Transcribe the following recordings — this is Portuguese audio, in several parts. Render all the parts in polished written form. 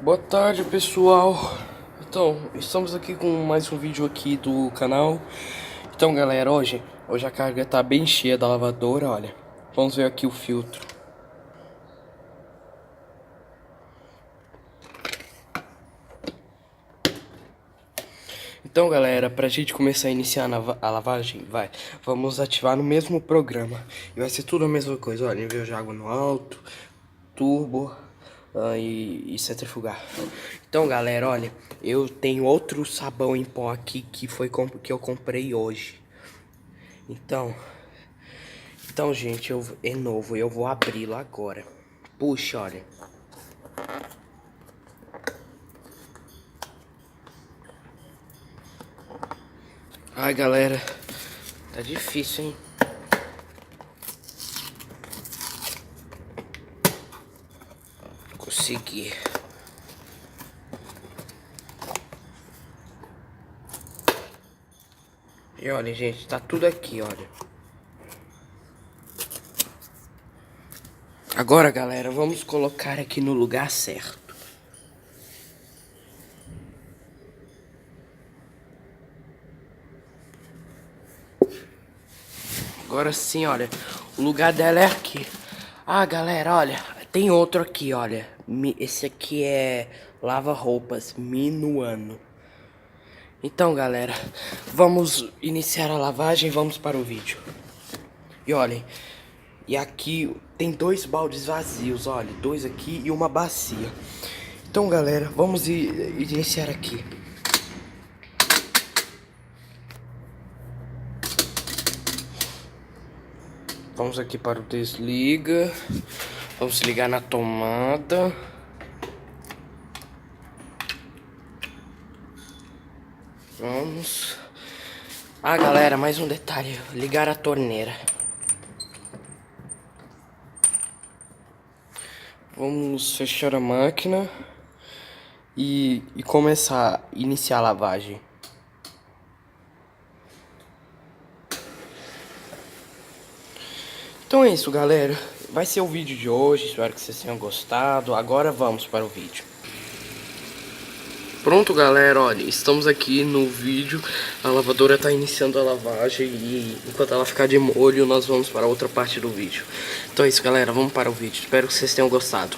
Boa tarde, pessoal. Então, estamos aqui com mais um vídeo aqui do canal. Então, galera, hoje a carga tá bem cheia da lavadora, olha. Vamos ver aqui o filtro. Então, galera, pra gente começar a iniciar a lavagem, vamos ativar no mesmo programa. E vai ser tudo a mesma coisa, olha, envio de água no alto, turbo e centrifugar. Então, galera, olha, eu tenho outro sabão em pó aqui que eu comprei hoje. Então, gente, é novo, eu vou abri-lo agora. Puxa, olha. Ai, galera, tá difícil, hein? Consegui. E olha, gente, tá tudo aqui, olha. Agora, galera, vamos colocar aqui no lugar certo. Agora sim, olha, o lugar dela é aqui. Ah, galera, olha, tem outro aqui, olha. Esse aqui é lava-roupas Minuano. Então, galera, vamos iniciar a lavagem, vamos para o vídeo. E olhem, e aqui tem dois baldes vazios, olha, dois aqui e uma bacia. Então, galera, vamos iniciar aqui. Vamos aqui para o desliga. Vamos ligar na tomada. Vamos. Ah, galera, mais um detalhe. Ligar a torneira. Vamos fechar a máquina e começar a iniciar a lavagem. Então é isso, galera. Vai ser o vídeo de hoje. Espero que vocês tenham gostado. Agora vamos para o vídeo. Pronto, galera, olha, estamos aqui no vídeo. A lavadora está iniciando a lavagem e enquanto ela ficar de molho, nós vamos para outra parte do vídeo. Então é isso, galera, vamos para o vídeo. Espero que vocês tenham gostado.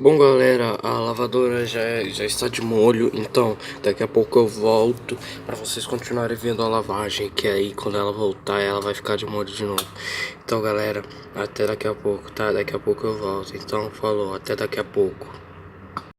Bom, galera, a lavadora já está de molho, então daqui a pouco eu volto para vocês continuarem vendo a lavagem, que aí quando ela voltar ela vai ficar de molho de novo. Então, galera, até daqui a pouco, tá? Daqui a pouco eu volto. Então, falou, até daqui a pouco.